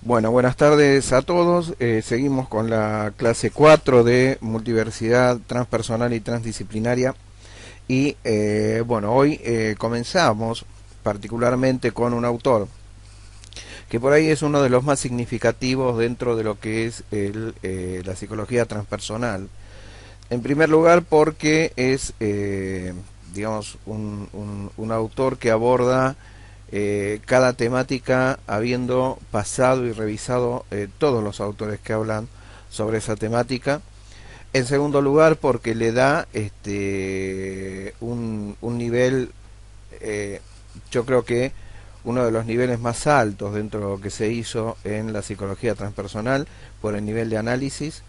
Bueno, buenas tardes a todos. Seguimos con la clase 4 de multiversidad transpersonal y transdisciplinaria. Y bueno, hoy comenzamos particularmente con un autor que por ahí es uno de los más significativos dentro de lo que es la psicología transpersonal. En primer lugar porque es, digamos, un autor que aborda cada temática habiendo pasado y revisado todos los autores que hablan sobre esa temática. En segundo lugar, porque le da un nivel, eh, yo creo que uno de los niveles más altos dentro de lo que se hizo en la psicología transpersonal, por el nivel de análisis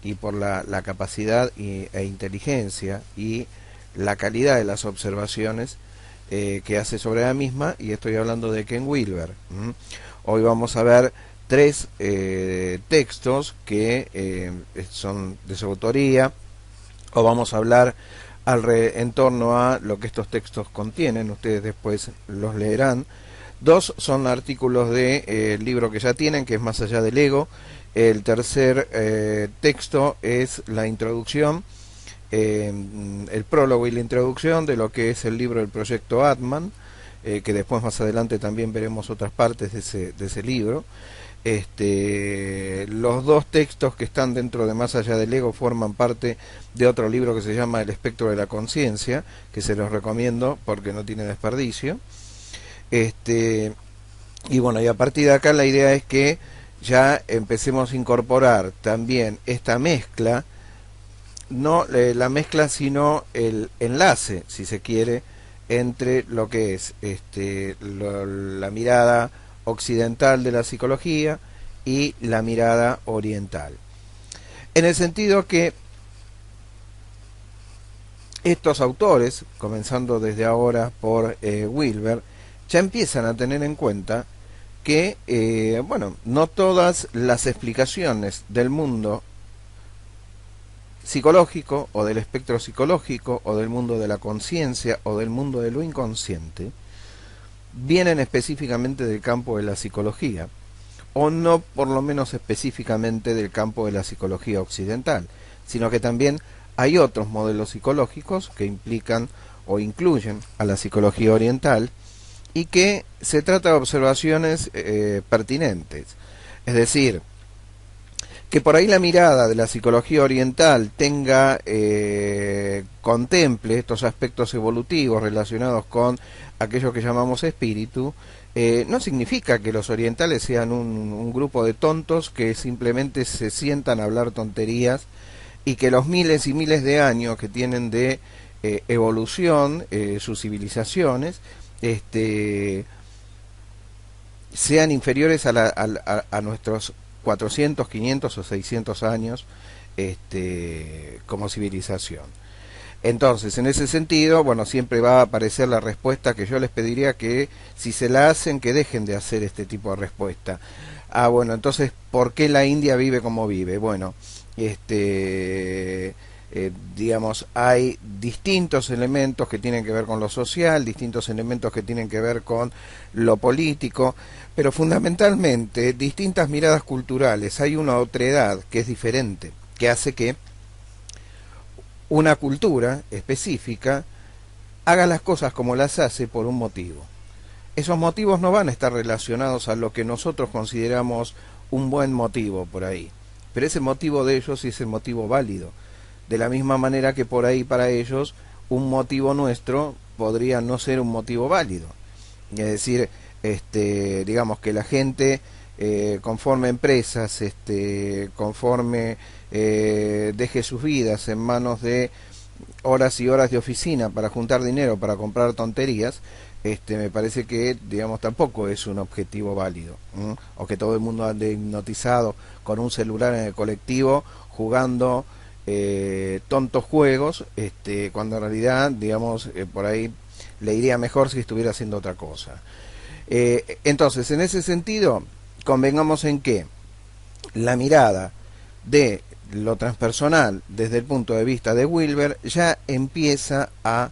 y por la capacidad e inteligencia y la calidad de las observaciones que hace sobre la misma, y estoy hablando de Ken Wilber. Hoy vamos a ver tres textos que son de su autoría, o vamos a hablar en torno a lo que estos textos contienen, ustedes después los leerán. Dos son artículos del libro que ya tienen, que es Más allá del ego. El tercer texto es la introducción, el prólogo y la introducción de lo que es el libro del proyecto Atman, que después más adelante también veremos otras partes de ese libro. Los dos textos que están dentro de Más allá del ego forman parte de otro libro que se llama El espectro de la conciencia, que se los recomiendo porque no tiene desperdicio. Y bueno, y a partir de acá la idea es que ya empecemos a incorporar también esta mezcla, no la mezcla sino el enlace, si se quiere, entre lo que es la mirada occidental de la psicología y la mirada oriental. En el sentido que estos autores, comenzando desde ahora por Wilber, ya empiezan a tener en cuenta que, bueno, no todas las explicaciones del mundo psicológico o del espectro psicológico o del mundo de la conciencia o del mundo de lo inconsciente vienen específicamente del campo de la psicología, o no por lo menos específicamente del campo de la psicología occidental, sino que también hay otros modelos psicológicos que implican o incluyen a la psicología oriental, y que se trata de observaciones pertinentes. Es decir, que por ahí la mirada de la psicología oriental contemple estos aspectos evolutivos relacionados con aquello que llamamos espíritu, no significa que los orientales sean un grupo de tontos que simplemente se sientan a hablar tonterías, y que los miles y miles de años que tienen de evolución sus civilizaciones sean inferiores a nuestros 400, 500 o 600 años como civilización. Entonces, en ese sentido, bueno, siempre va a aparecer la respuesta que yo les pediría que, si se la hacen, que dejen de hacer este tipo de respuesta. Ah, bueno, entonces, ¿por qué la India vive como vive? Bueno, digamos, hay distintos elementos que tienen que ver con lo social, distintos elementos que tienen que ver con lo político, pero fundamentalmente distintas miradas culturales. Hay una otredad que es diferente, que hace que una cultura específica haga las cosas como las hace por un motivo. Esos motivos no van a estar relacionados a lo que nosotros consideramos un buen motivo por ahí, pero ese motivo de ellos sí es el motivo válido. De la misma manera que por ahí para ellos un motivo nuestro podría no ser un motivo válido. Es decir, digamos que la gente conforme empresas, conforme deje sus vidas en manos de horas y horas de oficina para juntar dinero para comprar tonterías, me parece que, digamos, tampoco es un objetivo válido. O que todo el mundo ande hipnotizado con un celular en el colectivo jugando tontos juegos, cuando en realidad, digamos, por ahí le iría mejor si estuviera haciendo otra cosa. Entonces, en ese sentido, convengamos en que la mirada de lo transpersonal desde el punto de vista de Wilber ya empieza a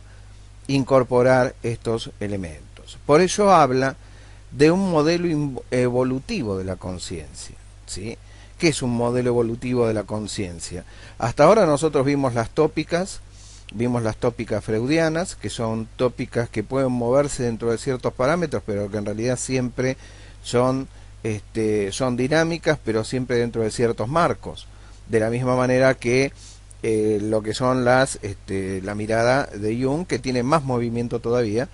incorporar estos elementos. Por ello habla de un modelo evolutivo de la conciencia, ¿sí? ¿Qué es un modelo evolutivo de la conciencia? Hasta ahora nosotros vimos las tópicas freudianas, que son tópicas que pueden moverse dentro de ciertos parámetros, pero que en realidad siempre son, son dinámicas, pero siempre dentro de ciertos marcos. De la misma manera que lo que son la mirada de Jung, que tiene más movimiento todavía,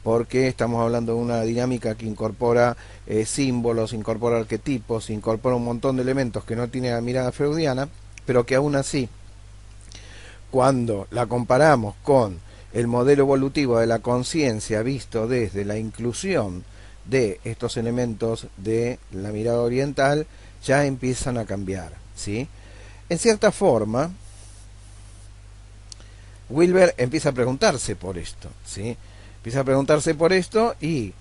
porque estamos hablando de una dinámica que incorpora símbolos, incorpora arquetipos, incorpora un montón de elementos que no tiene la mirada freudiana, pero que aún así, cuando la comparamos con el modelo evolutivo de la conciencia visto desde la inclusión de estos elementos de la mirada oriental, ya empiezan a cambiar, ¿sí? En cierta forma, Wilber empieza a preguntarse por esto, ¿sí? Empieza a preguntarse por esto, y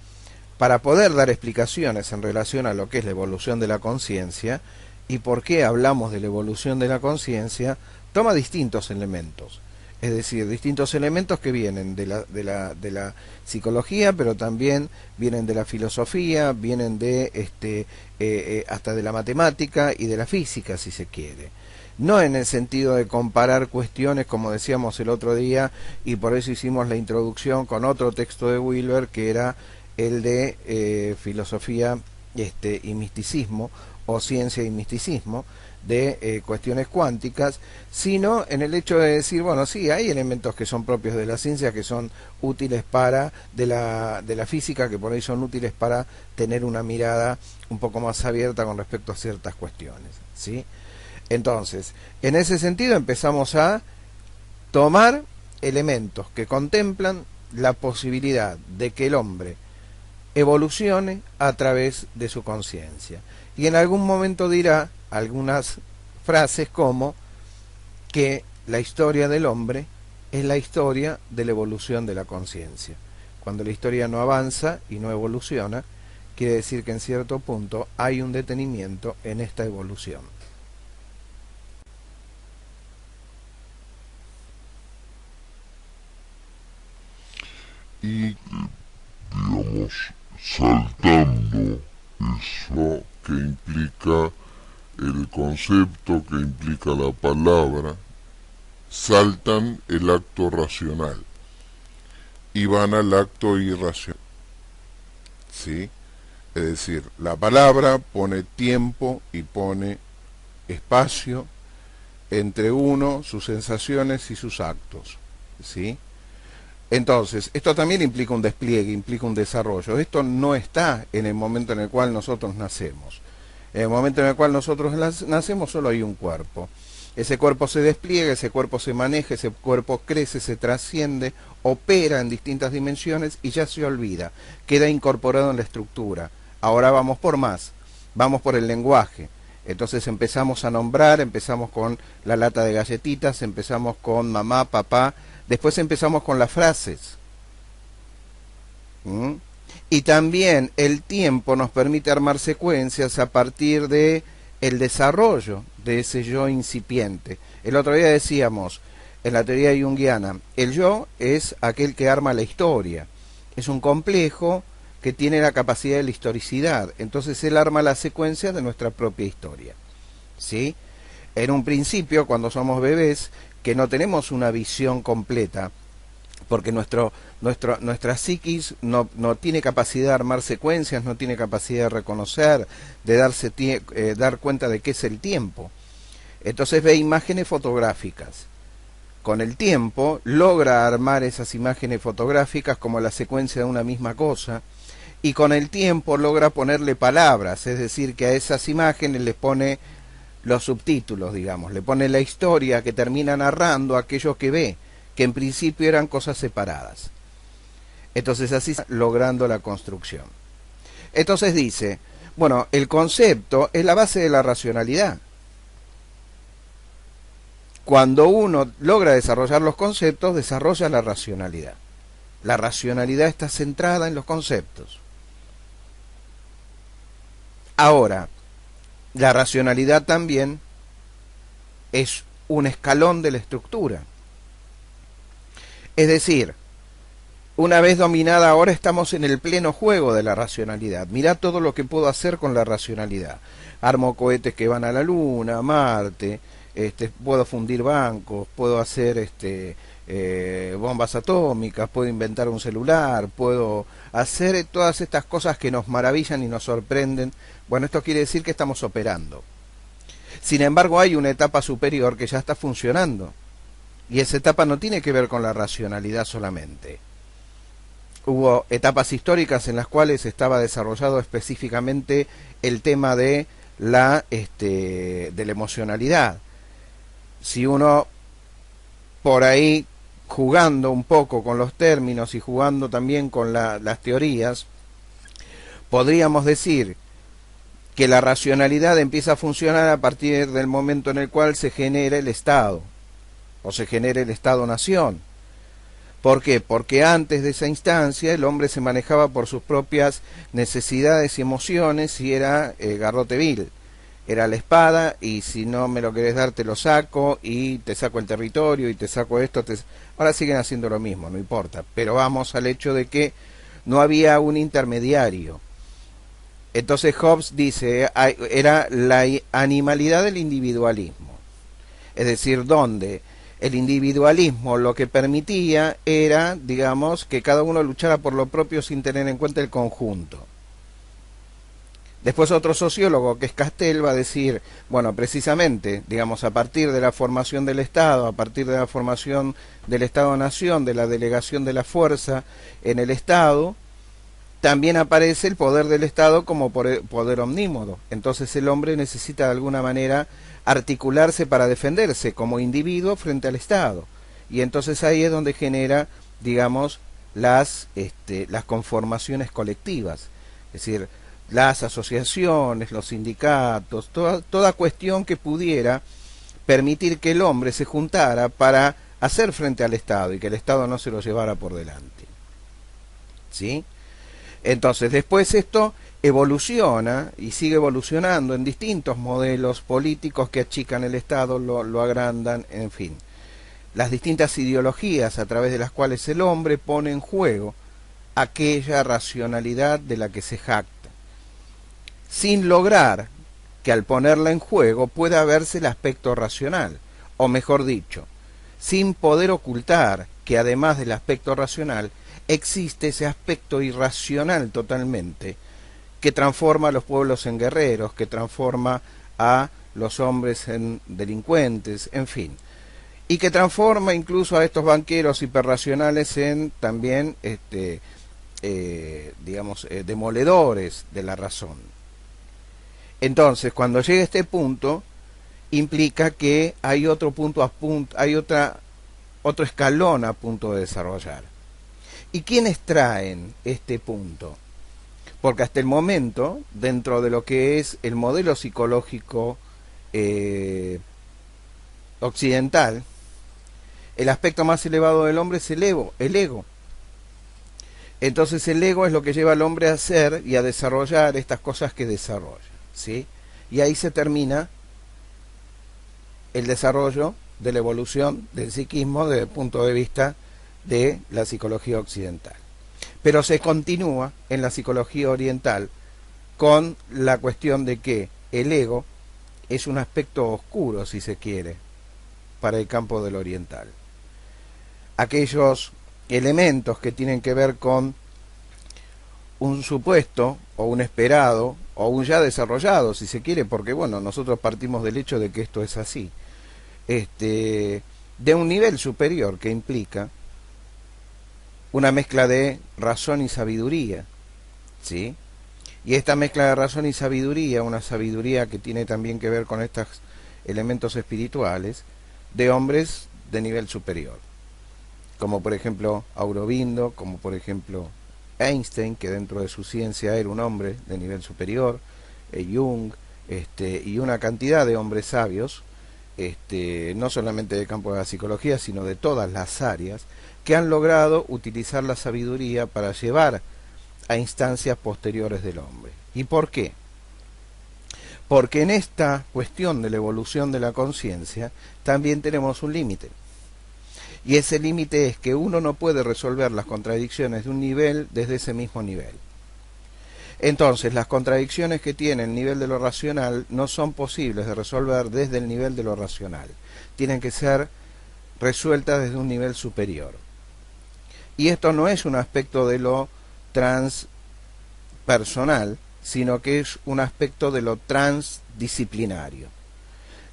para poder dar explicaciones en relación a lo que es la evolución de la conciencia y por qué hablamos de la evolución de la conciencia, toma distintos elementos. Es decir, distintos elementos que vienen de la psicología, pero también vienen de la filosofía, vienen de hasta de la matemática y de la física, si se quiere. No en el sentido de comparar cuestiones, como decíamos el otro día, y por eso hicimos la introducción con otro texto de Wilber, que era el de filosofía y misticismo, o ciencia y misticismo, de cuestiones cuánticas, sino en el hecho de decir, bueno, sí, hay elementos que son propios de la ciencia, que son útiles para, de la física, que por ahí son útiles para tener una mirada un poco más abierta con respecto a ciertas cuestiones, ¿sí? Entonces, en ese sentido empezamos a tomar elementos que contemplan la posibilidad de que el hombre evolucione a través de su conciencia. Y en algún momento dirá algunas frases como que la historia del hombre es la historia de la evolución de la conciencia. Cuando la historia no avanza y no evoluciona, quiere decir que en cierto punto hay un detenimiento en esta evolución. Y, digamos, saltando eso que implica el concepto, que implica la palabra, saltan el acto racional y van al acto irracional, ¿sí? Es decir, la palabra pone tiempo y pone espacio entre uno, sus sensaciones y sus actos, ¿sí? Entonces, esto también implica un despliegue, implica un desarrollo. Esto no está en el momento en el cual nosotros nacemos. En el momento en el cual nosotros nacemos solo hay un cuerpo. Ese cuerpo se despliega, ese cuerpo se maneja, ese cuerpo crece, se trasciende, opera en distintas dimensiones y ya se olvida. Queda incorporado en la estructura. Ahora vamos por más, vamos por el lenguaje. Entonces empezamos a nombrar, empezamos con la lata de galletitas, empezamos con mamá, papá. Después empezamos con las frases. Y también el tiempo nos permite armar secuencias a partir de el desarrollo de ese yo incipiente. El otro día decíamos, en la teoría junguiana, el yo es aquel que arma la historia. Es un complejo que tiene la capacidad de la historicidad. Entonces él arma la secuencia de nuestra propia historia, ¿sí? En un principio, cuando somos bebés, que no tenemos una visión completa, porque nuestra psiquis no tiene capacidad de armar secuencias, no tiene capacidad de reconocer, de dar cuenta de qué es el tiempo. Entonces ve imágenes fotográficas. Con el tiempo logra armar esas imágenes fotográficas como la secuencia de una misma cosa, y con el tiempo logra ponerle palabras, es decir, que a esas imágenes les pone los subtítulos, digamos, le pone la historia que termina narrando aquello que ve, que en principio eran cosas separadas. Entonces así está logrando la construcción. Entonces dice, bueno, el concepto es la base de la racionalidad. Cuando uno logra desarrollar los conceptos, desarrolla la racionalidad. La racionalidad está centrada en los conceptos. Ahora, la racionalidad también es un escalón de la estructura. Es decir, una vez dominada, ahora estamos en el pleno juego de la racionalidad. Mirá todo lo que puedo hacer con la racionalidad. Armo cohetes que van a la Luna, a Marte, puedo fundir bancos, puedo hacer bombas atómicas, puedo inventar un celular, puedo hacer todas estas cosas que nos maravillan y nos sorprenden. Bueno, esto quiere decir que estamos operando. Sin embargo, hay una etapa superior que ya está funcionando. Y esa etapa no tiene que ver con la racionalidad solamente. Hubo etapas históricas en las cuales estaba desarrollado específicamente el tema de la emocionalidad. Si uno por ahí, jugando un poco con los términos y jugando también con las teorías, podríamos decir que la racionalidad empieza a funcionar a partir del momento en el cual se genera el Estado, o se genera el Estado-Nación. ¿Por qué? Porque antes de esa instancia el hombre se manejaba por sus propias necesidades y emociones y era garrote vil. Era la espada y si no me lo querés dar te lo saco y te saco el territorio y te saco esto. Ahora siguen haciendo lo mismo, no importa. Pero vamos al hecho de que no había un intermediario. Entonces Hobbes dice, era la animalidad del individualismo. Es decir, donde el individualismo lo que permitía era, digamos, que cada uno luchara por lo propio sin tener en cuenta el conjunto. Después otro sociólogo, que es Castell, va a decir, bueno, precisamente, digamos, a partir de la formación del Estado, a partir de la formación del Estado-Nación, de la delegación de la fuerza en el Estado, también aparece el poder del Estado como poder omnímodo. Entonces el hombre necesita de alguna manera articularse para defenderse como individuo frente al Estado. Y entonces ahí es donde genera, digamos, las conformaciones colectivas. Es decir, las asociaciones, los sindicatos, toda cuestión que pudiera permitir que el hombre se juntara para hacer frente al Estado y que el Estado no se lo llevara por delante. ¿Sí? Entonces, después esto evoluciona y sigue evolucionando en distintos modelos políticos que achican el Estado, lo agrandan, en fin. Las distintas ideologías a través de las cuales el hombre pone en juego aquella racionalidad de la que se jacta, sin lograr que al ponerla en juego pueda verse el aspecto racional, o mejor dicho, sin poder ocultar que además del aspecto racional existe ese aspecto irracional totalmente, que transforma a los pueblos en guerreros, que transforma a los hombres en delincuentes, en fin, y que transforma incluso a estos banqueros hiperracionales en también, demoledores de la razón. Entonces, cuando llega a este punto, implica que hay otro punto a punto, hay otro escalón a punto de desarrollar. ¿Y quiénes traen este punto? Porque hasta el momento, dentro de lo que es el modelo psicológico occidental, el aspecto más elevado del hombre es el ego. Entonces el ego es lo que lleva al hombre a hacer y a desarrollar estas cosas que desarrolla, ¿sí? Y ahí se termina el desarrollo de la evolución del psiquismo desde el punto de vista de la psicología occidental. Pero se continúa en la psicología oriental con la cuestión de que el ego es un aspecto oscuro, si se quiere, para el campo del oriental. Aquellos elementos que tienen que ver con un supuesto o un esperado o un ya desarrollado, si se quiere, porque bueno, nosotros partimos del hecho de que esto es así, de un nivel superior que implica una mezcla de razón y sabiduría, ¿sí? Y esta mezcla de razón y sabiduría, una sabiduría que tiene también que ver con estos elementos espirituales, de hombres de nivel superior, como por ejemplo Aurobindo, como por ejemplo Einstein, que dentro de su ciencia era un hombre de nivel superior, Jung, y una cantidad de hombres sabios, no solamente del campo de la psicología, sino de todas las áreas, que han logrado utilizar la sabiduría para llevar a instancias posteriores del hombre. ¿Y por qué? Porque en esta cuestión de la evolución de la conciencia también tenemos un límite. Y ese límite es que uno no puede resolver las contradicciones de un nivel desde ese mismo nivel. Entonces, las contradicciones que tiene el nivel de lo racional no son posibles de resolver desde el nivel de lo racional. Tienen que ser resueltas desde un nivel superior. Y esto no es un aspecto de lo transpersonal, sino que es un aspecto de lo transdisciplinario.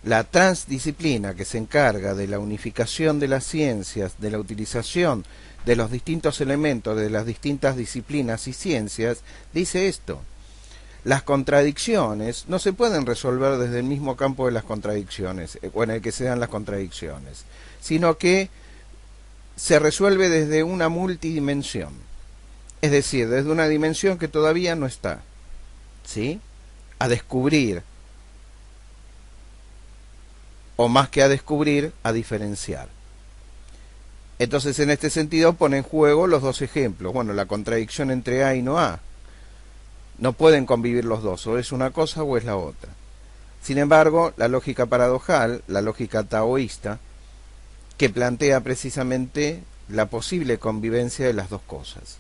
La transdisciplina, que se encarga de la unificación de las ciencias, de la utilización de los distintos elementos de las distintas disciplinas y ciencias, dice esto: las contradicciones no se pueden resolver desde el mismo campo de las contradicciones, o en el que se dan las contradicciones, sino que se resuelve desde una multidimensión, es decir, desde una dimensión que todavía no está, ¿sí?, a descubrir, o más que a descubrir, a diferenciar. Entonces, en este sentido, pone en juego los dos ejemplos. Bueno, la contradicción entre A y no A. No pueden convivir los dos, o es una cosa o es la otra. Sin embargo, la lógica paradojal, la lógica taoísta, que plantea precisamente la posible convivencia de las dos cosas.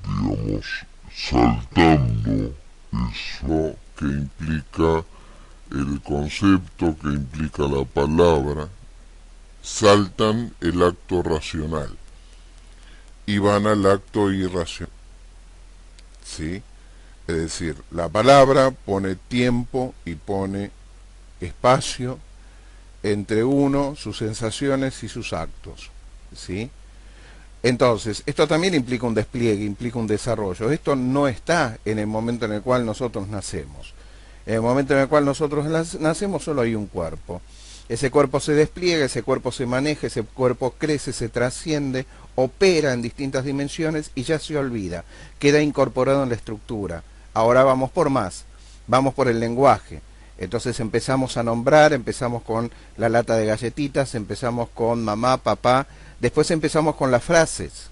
Digamos, saltando eso que implica el concepto, que implica la palabra, saltan el acto racional y van al acto irracional, ¿sí? Es decir, la palabra pone tiempo y pone espacio entre uno, sus sensaciones y sus actos, ¿sí? Entonces, esto también implica un despliegue, implica un desarrollo. Esto no está en el momento en el cual nosotros nacemos. En el momento en el cual nosotros nacemos solo hay un cuerpo. Ese cuerpo se despliega, ese cuerpo se maneja, ese cuerpo crece, se trasciende, opera en distintas dimensiones y ya se olvida. Queda incorporado en la estructura. Ahora vamos por más, vamos por el lenguaje. Entonces empezamos a nombrar, empezamos con la lata de galletitas, empezamos con mamá, papá. Después empezamos con las frases.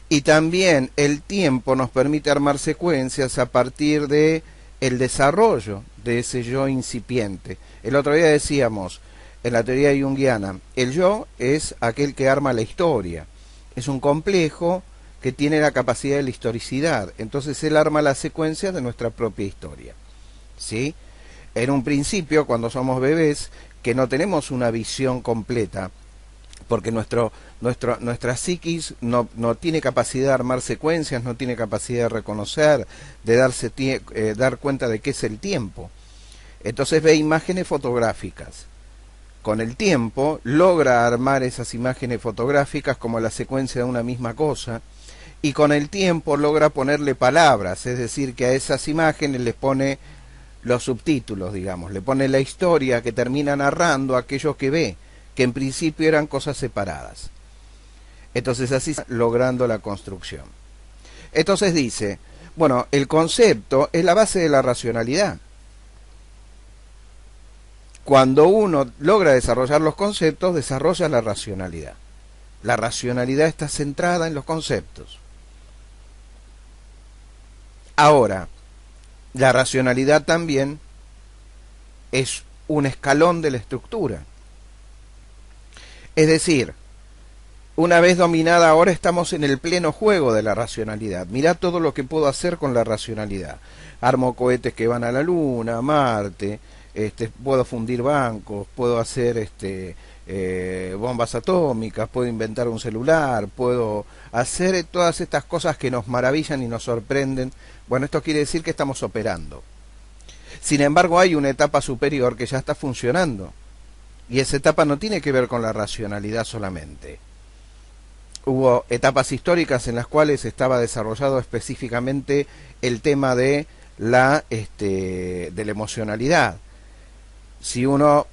Y también el tiempo nos permite armar secuencias a partir de el desarrollo de ese yo incipiente. El otro día decíamos, en la teoría junguiana, el yo es aquel que arma la historia. Es un complejo que tiene la capacidad de la historicidad. Entonces él arma la secuencia de nuestra propia historia, ¿sí? En un principio, cuando somos bebés, que no tenemos una visión completa, porque nuestra psiquis no tiene capacidad de armar secuencias, no tiene capacidad de reconocer, de dar cuenta de qué es el tiempo. Entonces ve imágenes fotográficas. Con el tiempo logra armar esas imágenes fotográficas como la secuencia de una misma cosa, y con el tiempo logra ponerle palabras, es decir, que a esas imágenes les pone los subtítulos, digamos, le pone la historia que termina narrando aquello que ve, que en principio eran cosas separadas. Entonces así logrando la construcción. Entonces dice, bueno, el concepto es la base de la racionalidad. Cuando uno logra desarrollar los conceptos, desarrolla la racionalidad. La racionalidad está centrada en los conceptos. Ahora, la racionalidad también es un escalón de la estructura. Es decir, una vez dominada, ahora estamos en el pleno juego de la racionalidad. Mirá todo lo que puedo hacer con la racionalidad. Armo cohetes que van a la Luna, a Marte, puedo fundir bancos, puedo hacer bombas atómicas, puedo inventar un celular, puedo hacer todas estas cosas que nos maravillan y nos sorprenden. Bueno, esto quiere decir que estamos operando. Sin embargo, hay una etapa superior que ya está funcionando. Y esa etapa no tiene que ver con la racionalidad solamente. Hubo etapas históricas en las cuales estaba desarrollado específicamente el tema de de la emocionalidad. Si uno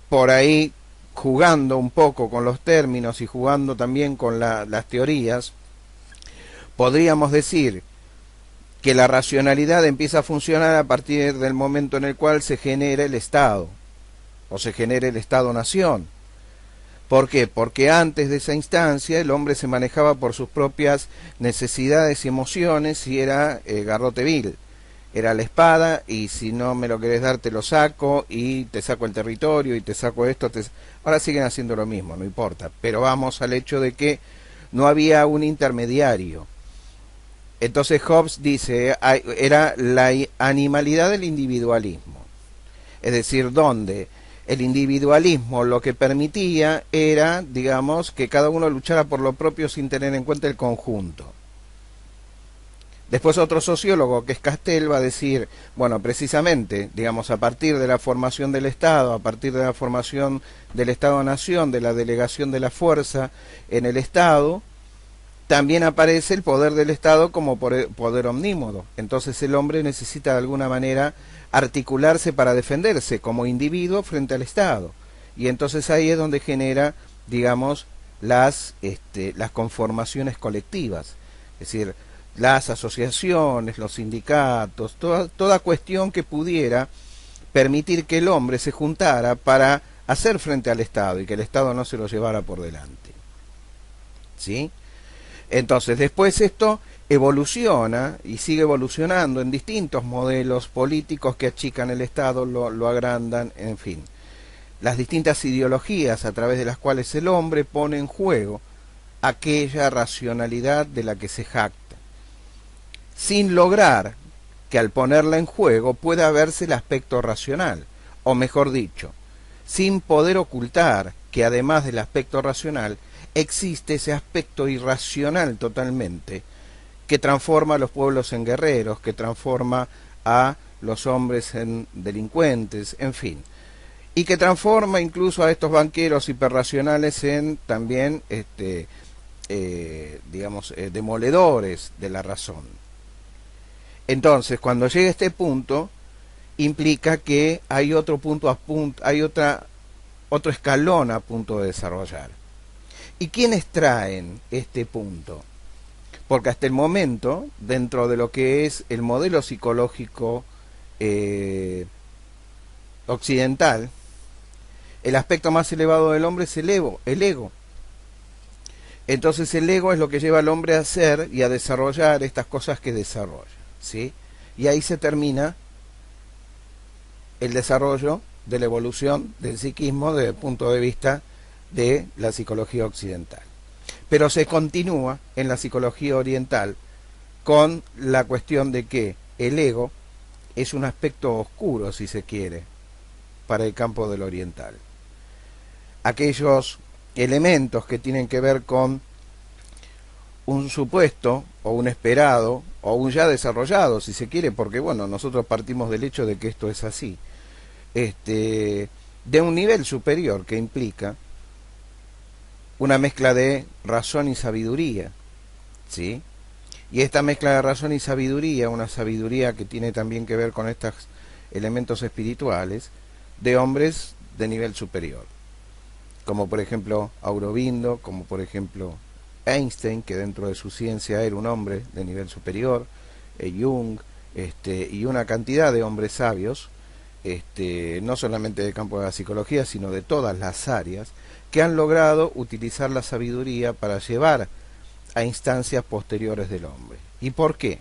por ahí, jugando un poco con los términos y jugando también con las teorías, podríamos decir que la racionalidad empieza a funcionar a partir del momento en el cual se genera el Estado, o se genera el Estado-Nación. ¿Por qué? Porque antes de esa instancia el hombre se manejaba por sus propias necesidades y emociones y era garrote vil. Era la espada y si no me lo querés dar te lo saco y te saco el territorio y te saco esto. Ahora siguen haciendo lo mismo, no importa. Pero vamos al hecho de que no había un intermediario. Entonces Hobbes dice, era la animalidad del individualismo. Es decir, donde el individualismo lo que permitía era, digamos, que cada uno luchara por lo propio sin tener en cuenta el conjunto. Después otro sociólogo, que es Castell, va a decir, bueno, precisamente, digamos, a partir de la formación del Estado, a partir de la formación del Estado-Nación, de la delegación de la fuerza en el Estado, también aparece el poder del Estado como poder omnímodo. Entonces el hombre necesita de alguna manera articularse para defenderse como individuo frente al Estado. Y entonces ahí es donde genera, digamos, las conformaciones colectivas. Es decir, las asociaciones, los sindicatos, toda cuestión que pudiera permitir que el hombre se juntara para hacer frente al Estado y que el Estado no se lo llevara por delante. ¿Sí? Entonces, después esto evoluciona y sigue evolucionando en distintos modelos políticos que achican el Estado, lo agrandan, en fin. Las distintas ideologías a través de las cuales el hombre pone en juego aquella racionalidad de la que se jacta, sin lograr que al ponerla en juego pueda verse el aspecto racional, o mejor dicho, sin poder ocultar que además del aspecto racional existe ese aspecto irracional totalmente, que transforma a los pueblos en guerreros, que transforma a los hombres en delincuentes, en fin, y que transforma incluso a estos banqueros hiperracionales en también, demoledores de la razón. Entonces, cuando llega a este punto, implica que hay otro punto a punto, hay otro escalón a punto de desarrollar. ¿Y quiénes traen este punto? Porque hasta el momento, dentro de lo que es el modelo psicológico occidental, el aspecto más elevado del hombre es el ego. Entonces el ego es lo que lleva al hombre a hacer y a desarrollar estas cosas que desarrolla, ¿sí? Y ahí se termina el desarrollo de la evolución del psiquismo desde el punto de vista de la psicología occidental. Pero se continúa en la psicología oriental con la cuestión de que el ego es un aspecto oscuro, si se quiere, para el campo del oriental. Aquellos elementos que tienen que ver con un supuesto o un esperado o un ya desarrollado, si se quiere, porque bueno, nosotros partimos del hecho de que esto es así, de un nivel superior que implica una mezcla de razón y sabiduría, ¿sí? Y esta mezcla de razón y sabiduría, una sabiduría que tiene también que ver con estos elementos espirituales, de hombres de nivel superior, como por ejemplo Aurobindo, como por ejemplo Einstein, que dentro de su ciencia era un hombre de nivel superior, Jung, y una cantidad de hombres sabios, no solamente del campo de la psicología, sino de todas las áreas, que han logrado utilizar la sabiduría para llevar a instancias posteriores del hombre. ¿Y por qué?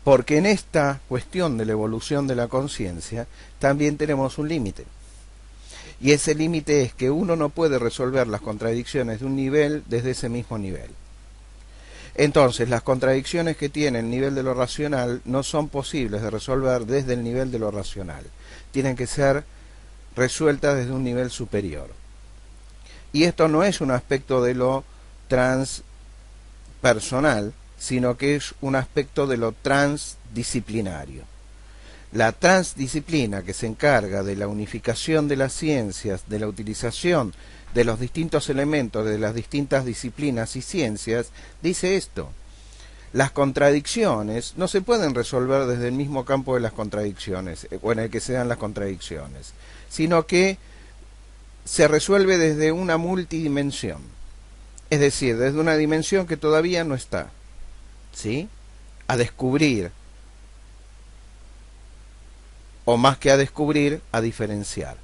Porque en esta cuestión de la evolución de la conciencia también tenemos un límite. Y ese límite es que uno no puede resolver las contradicciones de un nivel desde ese mismo nivel. Entonces, las contradicciones que tiene el nivel de lo racional no son posibles de resolver desde el nivel de lo racional. Tienen que ser resueltas desde un nivel superior. Y esto no es un aspecto de lo transpersonal, sino que es un aspecto de lo transdisciplinario. La transdisciplina, que se encarga de la unificación de las ciencias, de la utilización de los distintos elementos de las distintas disciplinas y ciencias, dice esto: las contradicciones no se pueden resolver desde el mismo campo de las contradicciones, o en el que se dan las contradicciones, sino que se resuelve desde una multidimensión, es decir, desde una dimensión que todavía no está, ¿sí?, a descubrir, o más que a descubrir, a diferenciar.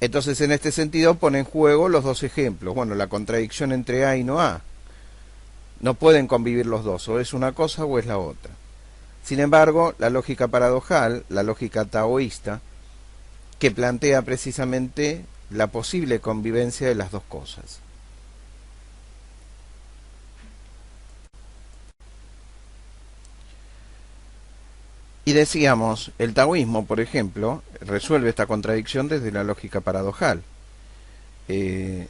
Entonces, en este sentido, pone en juego los dos ejemplos. Bueno, la contradicción entre A y no A. No pueden convivir los dos, o es una cosa o es la otra. Sin embargo, la lógica paradojal, la lógica taoísta, que plantea precisamente la posible convivencia de las dos cosas. Y decíamos, el taoísmo, por ejemplo, resuelve esta contradicción desde la lógica paradojal. El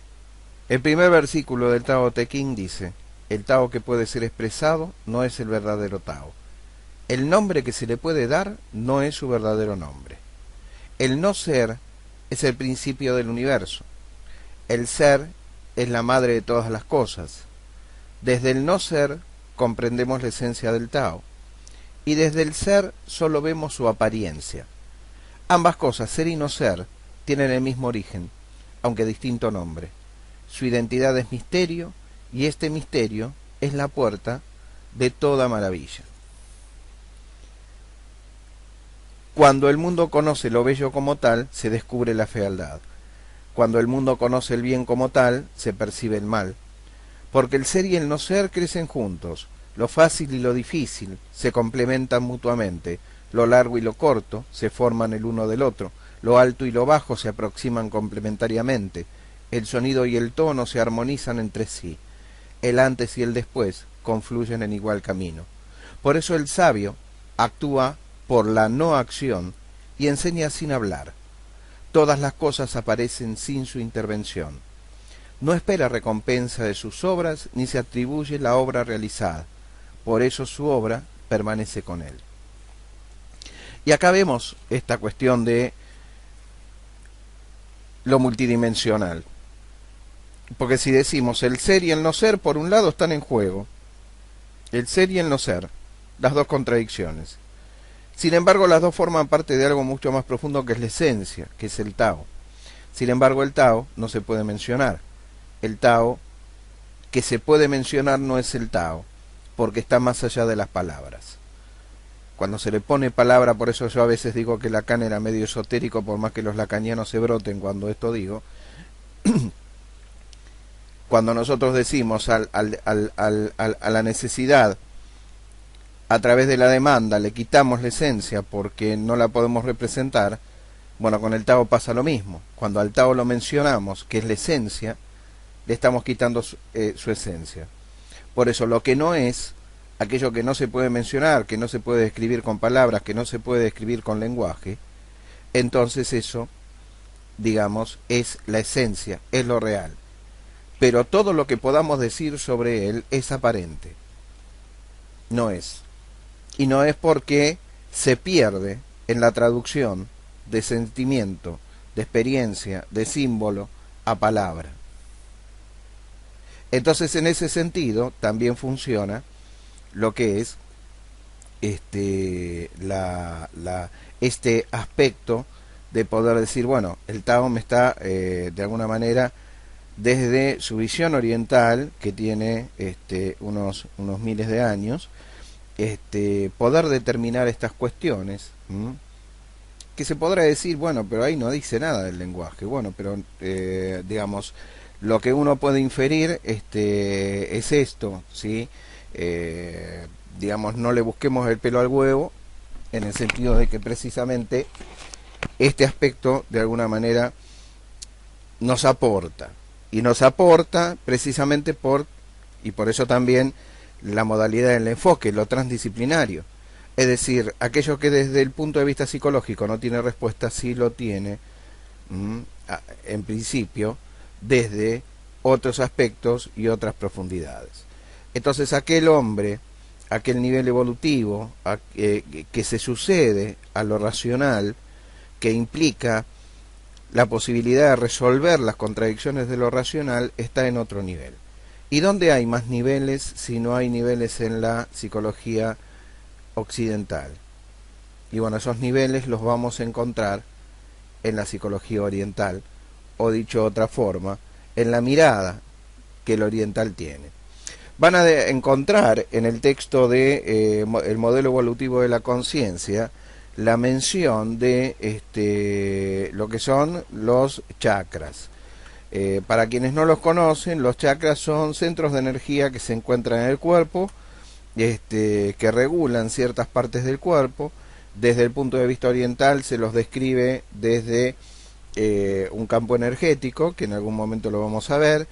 primer versículo del Tao Te Ching dice: el Tao que puede ser expresado no es el verdadero Tao. El nombre que se le puede dar no es su verdadero nombre. El no ser es el principio del universo. El ser es la madre de todas las cosas. Desde el no ser comprendemos la esencia del Tao. Y desde el ser solo vemos su apariencia. Ambas cosas, ser y no ser, tienen el mismo origen, aunque distinto nombre. Su identidad es misterio, y este misterio es la puerta de toda maravilla. Cuando el mundo conoce lo bello como tal, se descubre la fealdad. Cuando el mundo conoce el bien como tal, se percibe el mal. Porque el ser y el no ser crecen juntos. Lo fácil y lo difícil se complementan mutuamente. Lo largo y lo corto se forman el uno del otro. Lo alto y lo bajo se aproximan complementariamente. El sonido y el tono se armonizan entre sí. El antes y el después confluyen en igual camino. Por eso el sabio actúa por la no acción y enseña sin hablar. Todas las cosas aparecen sin su intervención. No espera recompensa de sus obras ni se atribuye la obra realizada. Por eso su obra permanece con él. Y acá vemos esta cuestión de lo multidimensional. Porque si decimos el ser y el no ser, por un lado están en juego. El ser y el no ser, las dos contradicciones. Sin embargo, las dos forman parte de algo mucho más profundo que es la esencia, que es el Tao. Sin embargo, el Tao no se puede mencionar. El Tao que se puede mencionar no es el Tao, porque está más allá de las palabras. Cuando se le pone palabra, por eso yo a veces digo que Lacan era medio esotérico, por más que los lacanianos se broten cuando esto digo. Cuando nosotros decimos a la necesidad, a través de la demanda, le quitamos la esencia porque no la podemos representar, bueno, con el Tao pasa lo mismo. Cuando al Tao lo mencionamos, que es la esencia, le estamos quitando su esencia. Por eso lo que no es, aquello que no se puede mencionar, que no se puede describir con palabras, que no se puede describir con lenguaje, entonces eso, digamos, es la esencia, es lo real. Pero todo lo que podamos decir sobre él es aparente. No es. Y no es porque se pierde en la traducción de sentimiento, de experiencia, de símbolo a palabra. Entonces, en ese sentido, también funciona lo que es este aspecto de poder decir, bueno, el Tao me está, de alguna manera, desde su visión oriental, que tiene unos miles de años, poder determinar estas cuestiones, que se podrá decir, bueno, pero ahí no dice nada del lenguaje. Bueno, pero digamos, lo que uno puede inferir es esto, ¿sí? Digamos, no le busquemos el pelo al huevo, en el sentido de que precisamente este aspecto, de alguna manera, nos aporta. Y nos aporta precisamente por eso también la modalidad del enfoque, lo transdisciplinario. Es decir, aquello que desde el punto de vista psicológico no tiene respuesta, sí lo tiene, en principio, desde otros aspectos y otras profundidades. Entonces aquel hombre, aquel nivel evolutivo que se sucede a lo racional, que implica la posibilidad de resolver las contradicciones de lo racional, está en otro nivel. ¿Y dónde hay más niveles si no hay niveles en la psicología occidental? Y bueno, esos niveles los vamos a encontrar en la psicología oriental, o dicho de otra forma, en la mirada que el oriental tiene. Van a encontrar en el texto de el modelo evolutivo de la conciencia la mención de lo que son los chakras. Para quienes no los conocen, los chakras son centros de energía que se encuentran en el cuerpo, que regulan ciertas partes del cuerpo. Desde el punto de vista oriental se los describe desde un campo energético, que en algún momento lo vamos a ver,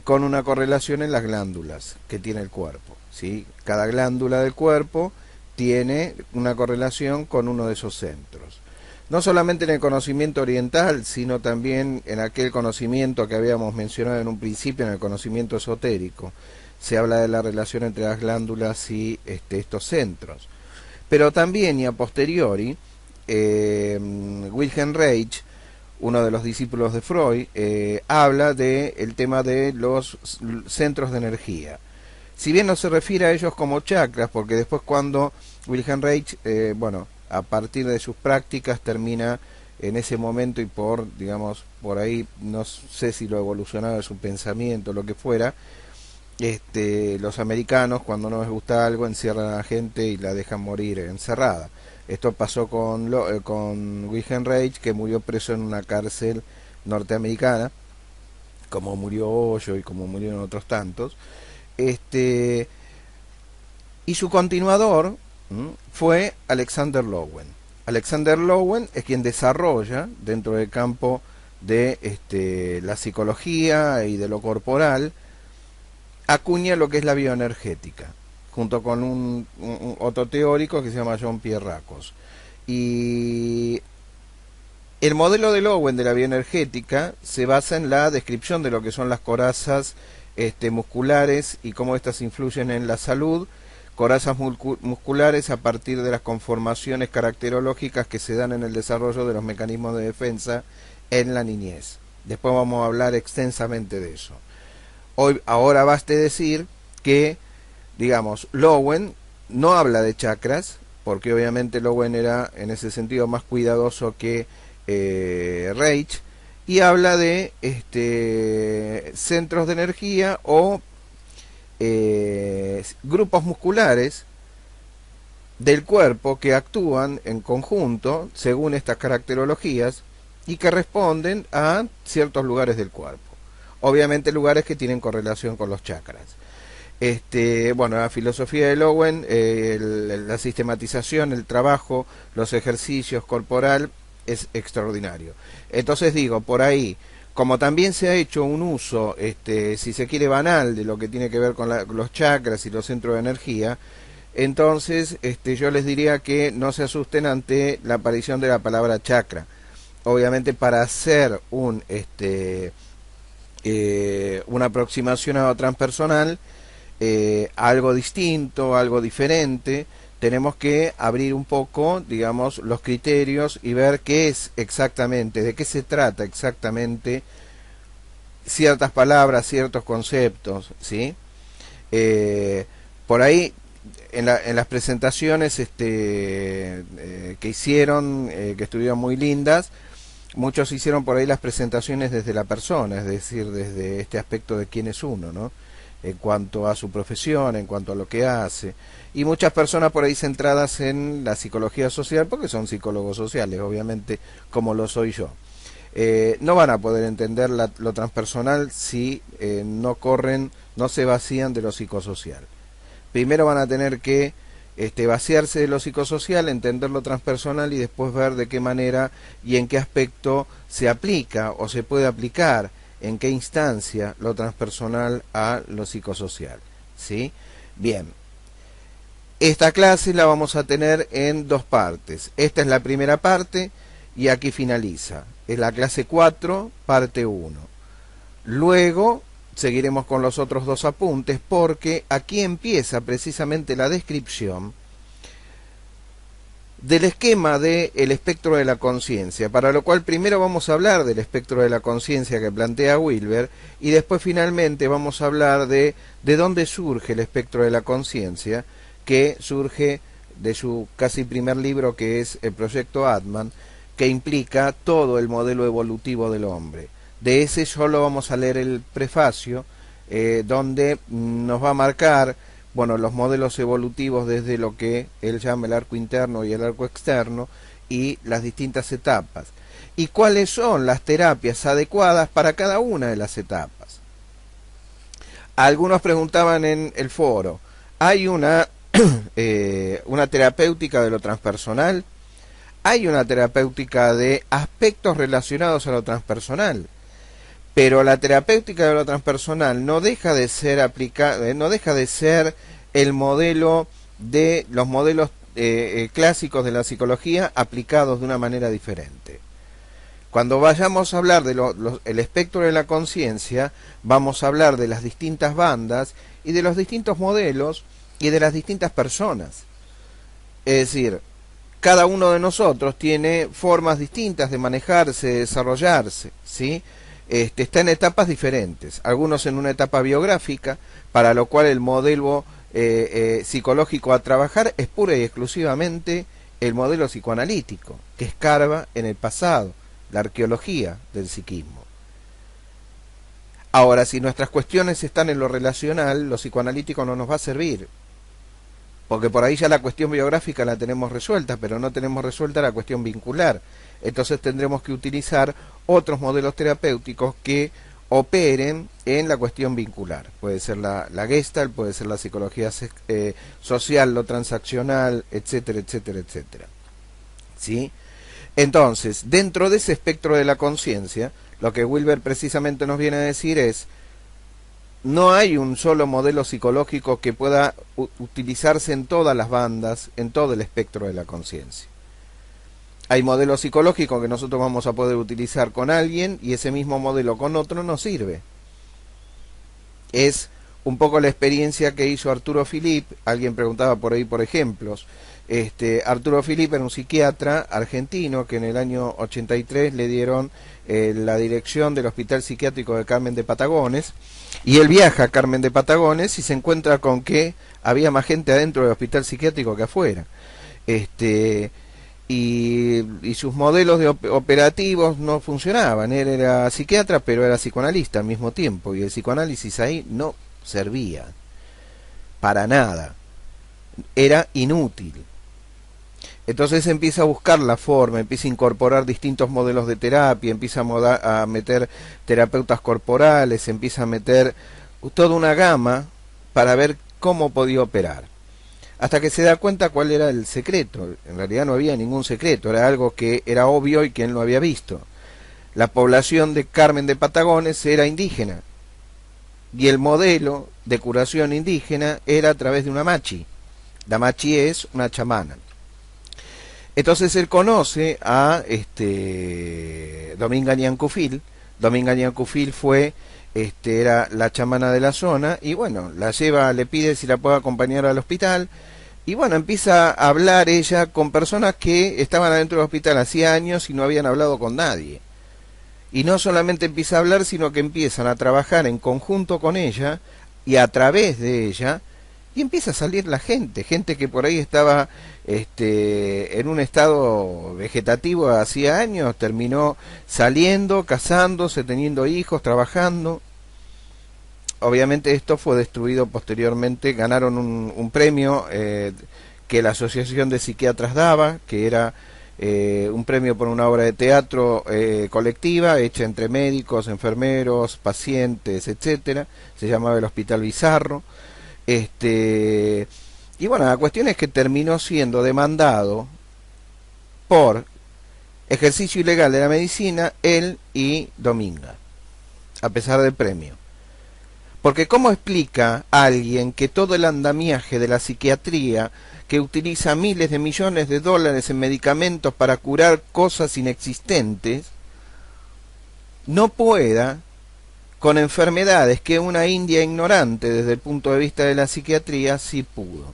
con una correlación en las glándulas que tiene el cuerpo, ¿sí? Cada glándula del cuerpo tiene una correlación con uno de esos centros. No solamente en el conocimiento oriental, sino también en aquel conocimiento que habíamos mencionado en un principio, en el conocimiento esotérico, se habla de la relación entre las glándulas y estos centros. Pero también, y a posteriori, Wilhelm Reich, uno de los discípulos de Freud, habla del tema de los centros de energía. Si bien no se refiere a ellos como chakras, porque después cuando Wilhelm Reich, a partir de sus prácticas termina en ese momento y por ahí, no sé si lo evolucionado de su pensamiento, lo que fuera, los americanos cuando no les gusta algo encierran a la gente y la dejan morir encerrada. Esto pasó con Wilhelm Reich, que murió preso en una cárcel norteamericana, como murió Hoyo y como murieron otros tantos. Y su continuador fue Alexander Lowen. Alexander Lowen es quien desarrolla dentro del campo de la psicología y de lo corporal, acuña lo que es la bioenergética, junto con un otro teórico que se llama Jean-Pierre Racos. Y el modelo de Lowen de la bioenergética se basa en la descripción de lo que son las corazas musculares y cómo estas influyen en la salud. Corazas musculares a partir de las conformaciones caracterológicas que se dan en el desarrollo de los mecanismos de defensa en la niñez. Después vamos a hablar extensamente de eso. Ahora baste decir que, Lowen no habla de chakras, porque obviamente Lowen era en ese sentido más cuidadoso que Reich, y habla de centros de energía o grupos musculares del cuerpo que actúan en conjunto según estas caracterologías y que responden a ciertos lugares del cuerpo, obviamente lugares que tienen correlación con los chakras. La filosofía de Lowen, la sistematización, el trabajo, los ejercicios corporal es extraordinario. Entonces por ahí, como también se ha hecho un uso, si se quiere, banal de lo que tiene que ver con los chakras y los centros de energía, entonces yo les diría que no se asusten ante la aparición de la palabra chakra. Obviamente para hacer una aproximación a lo transpersonal, algo distinto, algo diferente, tenemos que abrir un poco, los criterios y ver qué es exactamente, de qué se trata exactamente ciertas palabras, ciertos conceptos, ¿sí? Por ahí, en las presentaciones que hicieron, que estuvieron muy lindas, muchos hicieron por ahí las presentaciones desde la persona, es decir, desde este aspecto de quién es uno, ¿no? En cuanto a su profesión, en cuanto a lo que hace, y muchas personas por ahí centradas en la psicología social, porque son psicólogos sociales, obviamente, como lo soy yo. No van a poder entender lo transpersonal si no se vacían de lo psicosocial. Primero van a tener que vaciarse de lo psicosocial, entender lo transpersonal y después ver de qué manera y en qué aspecto se aplica o se puede aplicar, en qué instancia lo transpersonal a lo psicosocial, ¿sí? Bien, esta clase la vamos a tener en dos partes. Esta es la primera parte y aquí finaliza. Es la clase 4, parte 1. Luego seguiremos con los otros dos apuntes porque aquí empieza precisamente la descripción del esquema del espectro de la conciencia, para lo cual primero vamos a hablar del espectro de la conciencia que plantea Wilber y después finalmente vamos a hablar de dónde surge el espectro de la conciencia, que surge de su casi primer libro, que es el Proyecto Atman, que implica todo el modelo evolutivo del hombre. De ese solo vamos a leer el prefacio, donde nos va a marcar, bueno, los modelos evolutivos desde lo que él llama el arco interno y el arco externo y las distintas etapas. Y cuáles son las terapias adecuadas para cada una de las etapas. Algunos preguntaban en el foro, ¿hay una terapéutica de lo transpersonal? Hay una terapéutica de aspectos relacionados a lo transpersonal. Pero la terapéutica de lo transpersonal no deja de ser no deja de ser el modelo de los modelos clásicos de la psicología aplicados de una manera diferente. Cuando vayamos a hablar de el espectro de la conciencia, vamos a hablar de las distintas bandas y de los distintos modelos y de las distintas personas. Es decir, cada uno de nosotros tiene formas distintas de manejarse, de desarrollarse, ¿sí? Está en etapas diferentes, algunos en una etapa biográfica, para lo cual el modelo psicológico a trabajar es pura y exclusivamente el modelo psicoanalítico, que escarba en el pasado, la arqueología del psiquismo. Ahora, si nuestras cuestiones están en lo relacional, lo psicoanalítico no nos va a servir, porque por ahí ya la cuestión biográfica la tenemos resuelta, pero no tenemos resuelta la cuestión vincular. Entonces tendremos que utilizar otros modelos terapéuticos que operen en la cuestión vincular. Puede ser la Gestalt, puede ser la psicología social, lo transaccional, etcétera, etcétera, etcétera. ¿Sí? Entonces, dentro de ese espectro de la conciencia, lo que Wilber precisamente nos viene a decir es: no hay un solo modelo psicológico que pueda utilizarse en todas las bandas, en todo el espectro de la conciencia. Hay modelos psicológicos que nosotros vamos a poder utilizar con alguien y ese mismo modelo con otro no sirve. Es un poco la experiencia que hizo Arturo Philipp. Alguien preguntaba por ahí por ejemplos. Arturo Philipp era un psiquiatra argentino que en el año 83 le dieron la dirección del Hospital Psiquiátrico de Carmen de Patagones, y él viaja a Carmen de Patagones y se encuentra con que había más gente adentro del hospital psiquiátrico que afuera. Y sus modelos operativos no funcionaban. Él era psiquiatra, pero era psicoanalista al mismo tiempo, y el psicoanálisis ahí no servía para nada, era inútil. Entonces empieza a buscar la forma, empieza a incorporar distintos modelos de terapia, empieza a meter terapeutas corporales, empieza a meter toda una gama para ver cómo podía operar. Hasta que se da cuenta cuál era el secreto. En realidad no había ningún secreto, era algo que era obvio y que él no había visto. La población de Carmen de Patagones era indígena, y el modelo de curación indígena era a través de una machi. La machi es una chamana. Entonces él conoce a Dominga Ñancufil. Dominga Ñancufil fue era la chamana de la zona, y bueno, la lleva, le pide si la puede acompañar al hospital, y bueno, empieza a hablar ella con personas que estaban adentro del hospital hacía años y no habían hablado con nadie. Y no solamente empieza a hablar, sino que empiezan a trabajar en conjunto con ella y a través de ella, y empieza a salir la gente que por ahí estaba en un estado vegetativo hacía años, terminó saliendo, casándose, teniendo hijos, trabajando. Obviamente esto fue destruido posteriormente. Ganaron un premio que la Asociación de Psiquiatras daba, que era un premio por una obra de teatro colectiva hecha entre médicos, enfermeros, pacientes, etcétera. Se llamaba el Hospital Bizarro. Y bueno, la cuestión es que terminó siendo demandado por ejercicio ilegal de la medicina él y Dominga, a pesar del premio. Porque ¿cómo explica alguien que todo el andamiaje de la psiquiatría, que utiliza miles de millones de dólares en medicamentos para curar cosas inexistentes, no pueda con enfermedades que una india ignorante desde el punto de vista de la psiquiatría sí pudo?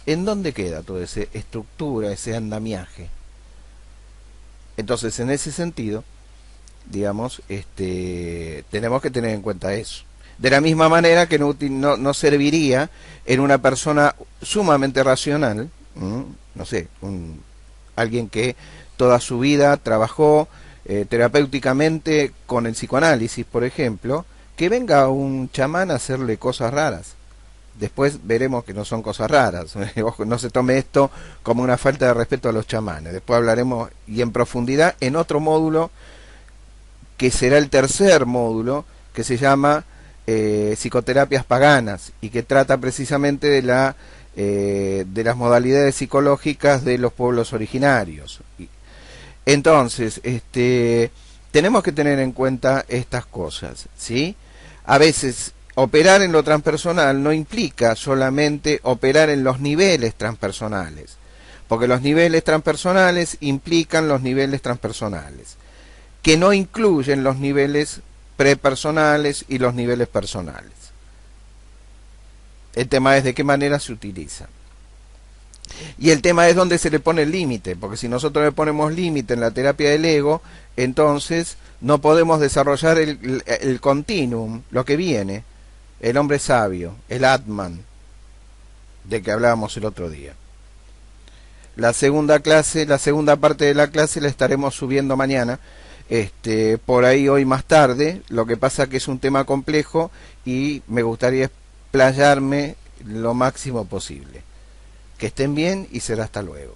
¿En dónde queda toda esa estructura, ese andamiaje? Entonces, en ese sentido, digamos, tenemos que tener en cuenta eso. De la misma manera que no serviría en una persona sumamente racional, no sé, alguien que toda su vida trabajó terapéuticamente con el psicoanálisis, por ejemplo, que venga un chamán a hacerle cosas raras. Después veremos que no son cosas raras. No se tome esto como una falta de respeto a los chamanes. Después hablaremos y en profundidad en otro módulo, que será el tercer módulo, que se llama psicoterapias paganas, y que trata precisamente de las modalidades psicológicas de los pueblos originarios. Entonces, tenemos que tener en cuenta estas cosas, ¿sí? A veces operar en lo transpersonal no implica solamente operar en los niveles transpersonales, porque los niveles transpersonales implican los niveles transpersonales, que no incluyen los niveles prepersonales y los niveles personales. El tema es de qué manera se utilizan. Y el tema es dónde se le pone el límite, porque si nosotros le ponemos límite en la terapia del ego, entonces no podemos desarrollar el continuum, lo que viene, el hombre sabio, el Atman, de que hablábamos el otro día. La segunda parte de la clase la estaremos subiendo mañana, por ahí hoy más tarde. Lo que pasa que es un tema complejo y me gustaría explayarme lo máximo posible. Que estén bien y será hasta luego.